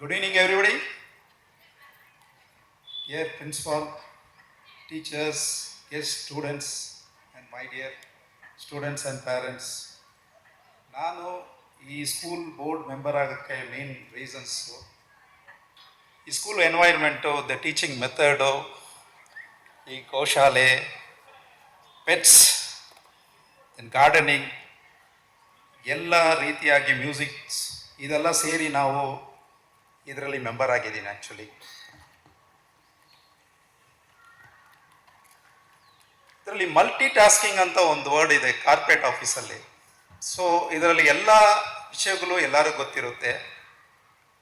Good evening, everybody. Dear principal, teachers, guest students, and my dear students and parents. ನಾನು ಈ school board member ಆಗೋಕ್ಕೆ main reasons ಈ school environment, the teaching method, ಈ ಗೋಶಾಲೆ, pets, gardening, ಎಲ್ಲ ರೀತಿಯಾಗಿ musics ಇದೆಲ್ಲ ಸೇರಿ ನಾವು ಇದರಲ್ಲಿ ಮೆಂಬರ್ ಆಗಿದ್ದೀನಿ. ಆ್ಯಕ್ಚುಲಿ ಇದರಲ್ಲಿ ಮಲ್ಟಿ ಟಾಸ್ಕಿಂಗ್ ಅಂತ ಒಂದು ವರ್ಡ್ ಇದೆ ಕಾರ್ಪೊರೇಟ್ ಆಫೀಸಲ್ಲಿ. ಸೊ ಇದರಲ್ಲಿ ಎಲ್ಲ ವಿಷಯಗಳು ಎಲ್ಲರಿಗೂ ಗೊತ್ತಿರುತ್ತೆ.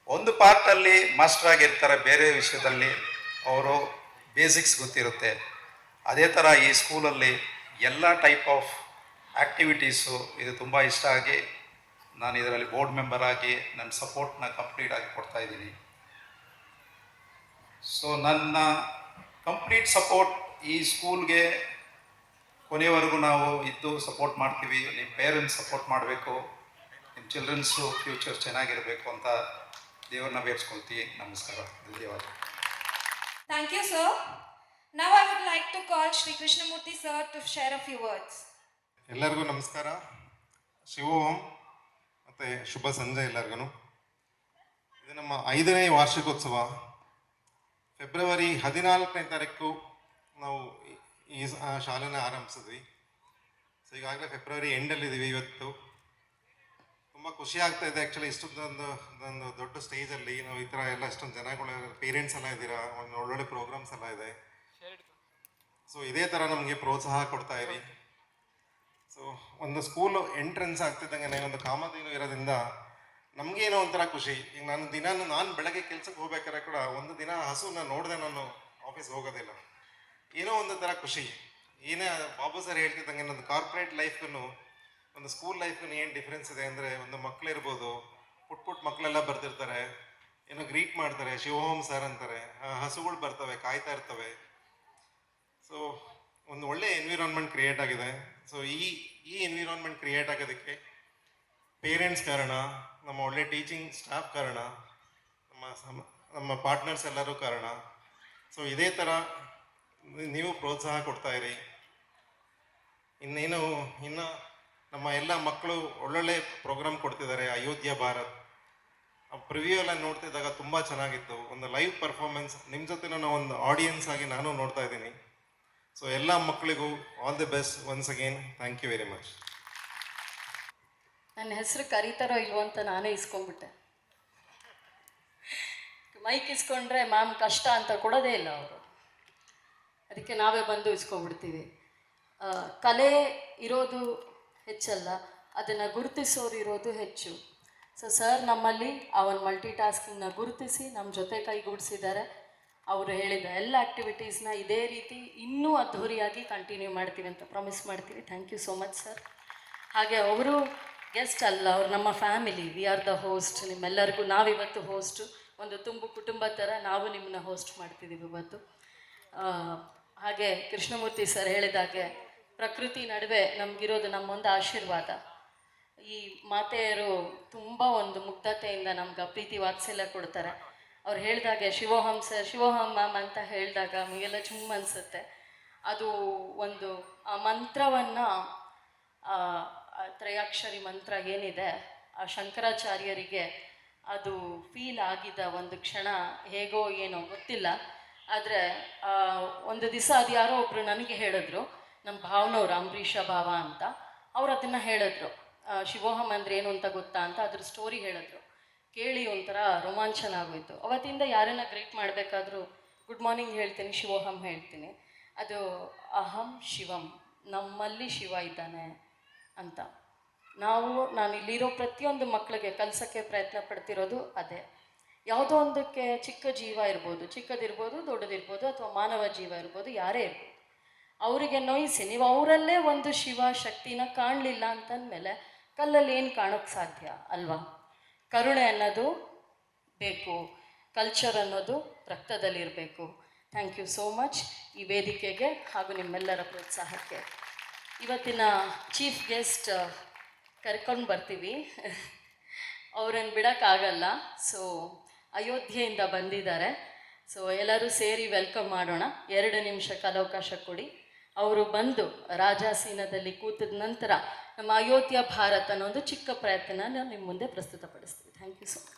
ಒಂದು ಪಾರ್ಟಲ್ಲಿ ಮಾಸ್ಟರ್ ಆಗಿರ್ತಾರೆ, ಬೇರೆ ವಿಷಯದಲ್ಲಿ ಅವರು ಬೇಸಿಕ್ಸ್ ಗೊತ್ತಿರುತ್ತೆ. ಅದೇ ಥರ ಈ ಸ್ಕೂಲಲ್ಲಿ ಎಲ್ಲ ಟೈಪ್ ಆಫ್ ಆ್ಯಕ್ಟಿವಿಟೀಸು ಇದು ತುಂಬ ಇಷ್ಟ ಆಗಿ ನಾನು ಇದರಲ್ಲಿ ಬೋರ್ಡ್ ಮೆಂಬರ್ ಆಗಿ ನನ್ನ ಸಪೋರ್ಟ್ನ ಕಂಪ್ಲೀಟ್ ಆಗಿ ಕೊಡ್ತಾ ಇದ್ದೀನಿ. ಸೊ ನನ್ನ ಕಂಪ್ಲೀಟ್ ಸಪೋರ್ಟ್ ಈ ಸ್ಕೂಲ್ಗೆ ಕೊನೆಯವರೆಗೂ ನಾವು ಇದ್ದು ಸಪೋರ್ಟ್ ಮಾಡ್ತೀವಿ. ನಿಮ್ಮ ಪೇರೆಂಟ್ಸ್ ಸಪೋರ್ಟ್ ಮಾಡಬೇಕು, ನಿಮ್ಮ ಚಿಲ್ಡ್ರನ್ಸು ಫ್ಯೂಚರ್ ಚೆನ್ನಾಗಿರಬೇಕು ಅಂತ ದೇವ್ರನ್ನ ಬೇಡ್ಸ್ಕೊಳ್ತೀವಿ. ನಮಸ್ಕಾರ, ಧನ್ಯವಾದ. Thank you, sir. Now I would like to call Shri Krishnamurthy sir to share a few words. ಎಲ್ಲರಿಗೂ ನಮಸ್ಕಾರ, ಶಿವೋಹಂ ಮತ್ತು ಶುಭ ಸಂಜೆ ಎಲ್ಲರಿಗೂ. ಇದು ನಮ್ಮ 5ನೇ ವಾರ್ಷಿಕೋತ್ಸವ. ಫೆಬ್ರವರಿ 14ನೇ ತಾರೀಕು ನಾವು ಈ ಶಾಲೆನ ಆರಂಭಿಸಿದ್ವಿ. ಸೊ ಈಗಾಗಲೇ ಫೆಬ್ರವರಿ ಎಂಡಲ್ಲಿದ್ದೀವಿ. ಇವತ್ತು ತುಂಬ ಖುಷಿ ಆಗ್ತಾ ಇದೆ. ಆ್ಯಕ್ಚುಲಿ ಇಷ್ಟೊಂದೊಂದು ದೊಡ್ಡ ಸ್ಟೇಜಲ್ಲಿ ನಾವು ಈ ಥರ ಎಲ್ಲ ಇಷ್ಟೊಂದು ಜನಗಳು, ಪೇರೆಂಟ್ಸ್ ಎಲ್ಲ ಇದ್ದೀರಾ, ಒಂದು ಒಳ್ಳೊಳ್ಳೆ ಪ್ರೋಗ್ರಾಮ್ಸ್ ಎಲ್ಲ ಇದೆ. ಸೊ ಇದೇ ಥರ ನಮಗೆ ಪ್ರೋತ್ಸಾಹ ಕೊಡ್ತಾ ಇರಿ. ಸೊ ಒಂದು ಸ್ಕೂಲು ಎಂಟ್ರೆನ್ಸ್ ಆಗ್ತಿದ್ದಂಗೆ ಒಂದು ಕಾಮಧೇನು ಇರೋದ್ರಿಂದ ನಮಗೇನೋ ಒಂಥರ ಖುಷಿ. ಈಗ ನಾನು ಬೆಳಗ್ಗೆ ಕೆಲ್ಸಕ್ಕೆ ಹೋಗ್ಬೇಕಾದ್ರೆ ಕೂಡ ಒಂದು ದಿನ ಹಸುನ ನೋಡಿದೆ, ನಾನು ಆಫೀಸ್ಗೆ ಹೋಗೋದಿಲ್ಲ. ಏನೋ ಒಂದು ಥರ ಖುಷಿ. ಏನೇ ಬಾಬು ಸರ್ ಹೇಳ್ತಿದ್ದಂಗೆ ಒಂದು ಕಾರ್ಪೊರೇಟ್ ಲೈಫ್ಗೂ ಒಂದು ಸ್ಕೂಲ್ ಲೈಫ್ಗೂ ಏನು ಡಿಫ್ರೆನ್ಸ್ ಇದೆ ಅಂದರೆ, ಒಂದು ಮಕ್ಕಳಿರ್ಬೋದು, ಪುಟ್ಟ ಮಕ್ಕಳೆಲ್ಲ ಬರ್ತಿರ್ತಾರೆ, ಏನೋ ಗ್ರೀಟ್ ಮಾಡ್ತಾರೆ, ಶಿವೋಹಂ ಸರ್ ಅಂತಾರೆ, ಹಸುಗಳು ಬರ್ತವೆ, ಕಾಯ್ತಾ ಇರ್ತವೆ. ಸೊ ಒಂದು ಒಳ್ಳೆ ಎನ್ವಿರಾನ್ಮೆಂಟ್ ಕ್ರಿಯೇಟ್ ಆಗಿದೆ. ಸೊ ಈ ಎನ್ವಿರಾನ್ಮೆಂಟ್ ಕ್ರಿಯೇಟ್ ಆಗೋದಕ್ಕೆ ಪೇರೆಂಟ್ಸ್ ಕಾರಣ, ನಮ್ಮ ಒಳ್ಳೆ ಟೀಚಿಂಗ್ ಸ್ಟಾಫ್ ಕಾರಣ, ನಮ್ಮ ಪಾರ್ಟ್ನರ್ಸ್ ಎಲ್ಲರೂ ಕಾರಣ. ಸೊ ಇದೇ ಥರ ನೀವು ಪ್ರೋತ್ಸಾಹ ಕೊಡ್ತಾ ಇರಿ. ಇನ್ನು ನಮ್ಮ ಎಲ್ಲ ಮಕ್ಕಳು ಒಳ್ಳೊಳ್ಳೆ ಪ್ರೋಗ್ರಾಮ್ ಕೊಡ್ತಿದ್ದಾರೆ. ಅಯೋಧ್ಯ ಭಾರತ್ ಆ ಪ್ರಿವ್ಯೂ ಎಲ್ಲ ನೋಡ್ತಿದ್ದಾಗ ತುಂಬ ಚೆನ್ನಾಗಿತ್ತು. ಒಂದು ಲೈವ್ ಪರ್ಫಾರ್ಮೆನ್ಸ್ ನಿಮ್ಮ ಜೊತೆ ನಾನು ಒಂದು ಆಡಿಯನ್ಸ್ ಆಗಿ ನಾನು ನೋಡ್ತಾ ಇದ್ದೀನಿ. ಸೊ ಎಲ್ಲ ಮಕ್ಕಳಿಗೂ all the best once again. Thank you very much. ನನ್ನ ಹೆಸರು ಕರೀತಾರೋ ಇಲ್ವೋ ಅಂತ ನಾನೇ ಇಸ್ಕೊಂಡ್ಬಿಟ್ಟೆ. ಮೈಕ್ ಇಸ್ಕೊಂಡ್ರೆ ಮ್ಯಾಮ್ ಕಷ್ಟ ಅಂತ ಕೊಡೋದೇ ಇಲ್ಲ ಅವರು, ಅದಕ್ಕೆ ನಾವೇ ಬಂದು ಇಸ್ಕೊಂಡ್ಬಿಡ್ತೀವಿ. ಕಲೆ ಇರೋದು ಹೆಚ್ಚಲ್ಲ, ಅದನ್ನು ಗುರುತಿಸೋರು ಇರೋದು ಹೆಚ್ಚು. ಸೊ ಸರ್ ನಮ್ಮಲ್ಲಿ ಆ ಒಂದು ಮಲ್ಟಿ ಟಾಸ್ಕಿಂಗ್ನ ಗುರುತಿಸಿ ನಮ್ಮ ಜೊತೆ ಕೈಗೂಡಿಸಿದ್ದಾರೆ. ಅವರು ಹೇಳಿದ ಎಲ್ಲ ಆ್ಯಕ್ಟಿವಿಟೀಸ್ನ ಇದೇ ರೀತಿ ಇನ್ನೂ ಅದ್ಧೂರಿಯಾಗಿ ಕಂಟಿನ್ಯೂ ಮಾಡ್ತೀವಿ ಅಂತ ಪ್ರಾಮಿಸ್ ಮಾಡ್ತೀವಿ. Thank you so much sir. ಹಾಗೆ ಅವರು ಗೆಸ್ಟ್ ಅಲ್ಲ, ಅವ್ರು ನಮ್ಮ family. We are the host. ನಿಮ್ಮೆಲ್ಲರಿಗೂ ನಾವಿವತ್ತು ಹೋಸ್ಟು, ಒಂದು ತುಂಬು ಕುಟುಂಬ ಥರ ನಾವು ನಿಮ್ಮನ್ನ ಹೋಸ್ಟ್ ಮಾಡ್ತಿದ್ದೀವಿ ಇವತ್ತು. ಹಾಗೆ ಕೃಷ್ಣಮೂರ್ತಿ ಸರ್ ಹೇಳಿದಾಗೆ ಪ್ರಕೃತಿ ನಡುವೆ ನಮಗಿರೋದು ನಮ್ಮೊಂದು ಆಶೀರ್ವಾದ. ಈ ಮಾತೆಯರು ತುಂಬ ಒಂದು ಮುಗ್ಧತೆಯಿಂದ ನಮ್ಗೆ ಪ್ರೀತಿ ವಾತ್ಸಲ್ಯ ಕೊಡ್ತಾರೆ. ಅವ್ರು ಹೇಳಿದಾಗೆ ಶಿವೋಹಂ ಸರ್, ಶಿವೋಹಂ ಮ್ಯಾಮ್ ಅಂತ ಹೇಳಿದಾಗ ನಮಗೆಲ್ಲ ಚುಮ್ಮ ಅನಿಸುತ್ತೆ. ಅದು ಒಂದು ಆ ಮಂತ್ರವನ್ನು, ತ್ರಯಾಕ್ಷರಿ ಮಂತ್ರ ಏನಿದೆ, ಆ ಶಂಕರಾಚಾರ್ಯರಿಗೆ ಅದು ಫೀಲ್ ಆಗಿದ್ದ ಒಂದು ಕ್ಷಣ ಹೇಗೋ ಏನೋ ಗೊತ್ತಿಲ್ಲ. ಆದರೆ ಒಂದು ದಿವಸ ಅದು ಯಾರೋ ಒಬ್ಬರು ನನಗೆ ಹೇಳಿದ್ರು, ನಮ್ಮ ಭಾವನವ್ರು ಅಂಬರೀಷ ಭಾವ ಅಂತ, ಅವ್ರು ಅದನ್ನು ಹೇಳಿದ್ರು. ಶಿವೋಹಂ ಅಂದರೆ ಏನು ಅಂತ ಗೊತ್ತಾ ಅಂತ ಅದ್ರ ಸ್ಟೋರಿ ಹೇಳಿದ್ರು. ಕೇಳಿ ಒಂಥರ ರೋಮಾಂಚನ ಆಗೋಯ್ತು. ಅವತ್ತಿಂದ ಯಾರನ್ನ ಗ್ರೀಟ್ ಮಾಡಬೇಕಾದ್ರೂ ಗುಡ್ ಮಾರ್ನಿಂಗ್ ಹೇಳ್ತೀನಿ, ಶಿವೋಹಂ ಹೇಳ್ತೀನಿ. ಅದು ಅಹಂ ಶಿವಂ, ನಮ್ಮಲ್ಲಿ ಶಿವ ಇದ್ದಾನೆ ಅಂತ. ನಾನು ಇಲ್ಲಿರೋ ಪ್ರತಿಯೊಂದು ಮಕ್ಕಳಿಗೆ ಕಲಿಸೋಕ್ಕೆ ಪ್ರಯತ್ನ ಪಡ್ತಿರೋದು ಅದೇ. ಯಾವುದೋ ಒಂದಕ್ಕೆ ಚಿಕ್ಕ ಜೀವ ಇರ್ಬೋದು, ಚಿಕ್ಕದಿರ್ಬೋದು, ದೊಡ್ಡದಿರ್ಬೋದು, ಅಥವಾ ಮಾನವ ಜೀವ ಇರ್ಬೋದು, ಯಾರೇ ಇರ್ಬೋದು, ಅವರಿಗೆ ನೋಯಿಸಿ ನೀವು ಅವರಲ್ಲೇ ಒಂದು ಶಿವ ಶಕ್ತಿನ ಕಾಣಲಿಲ್ಲ ಅಂತಂದಮೇಲೆ ಕಲ್ಲಲ್ಲಿ ಏನು ಕಾಣೋಕ್ಕೆ ಸಾಧ್ಯ ಅಲ್ವಾ? ಕರುಣೆ ಅನ್ನೋದು ಬೇಕು, ಕಲ್ಚರ್ ಅನ್ನೋದು ರಕ್ತದಲ್ಲಿರಬೇಕು. ಥ್ಯಾಂಕ್ ಯು ಸೋ ಮಚ್ ಈ ವೇದಿಕೆಗೆ ಹಾಗೂ ನಿಮ್ಮೆಲ್ಲರ ಪ್ರೋತ್ಸಾಹಕ್ಕೆ. ಇವತ್ತಿನ ಚೀಫ್ ಗೆಸ್ಟ್ ಕರ್ಕೊಂಡು ಬರ್ತೀವಿ, ಅವ್ರನ್ನ ಬಿಡೋಕ್ಕಾಗಲ್ಲ. ಸೊ ಅಯೋಧ್ಯೆಯಿಂದ ಬಂದಿದ್ದಾರೆ. ಸೊ ಎಲ್ಲರೂ ಸೇರಿ ವೆಲ್ಕಮ್ ಮಾಡೋಣ. 2 ನಿಮಿಷ ಕಾಲಾವಕಾಶ ಕೊಡಿ. ಅವರು ಬಂದು ರಾಜಾಸೀನದಲ್ಲಿ ಕೂತಿದ ನಂತರ ನಮ್ಮ ಅಯೋಧ್ಯ ಭಾರತ ಅನ್ನೋ ಒಂದು ಚಿಕ್ಕ ಪ್ರಯತ್ನ ನಿಮ್ಮ ಮುಂದೆ ಪ್ರಸ್ತುತಪಡಿಸ್ತೀವಿ. Thank you so much.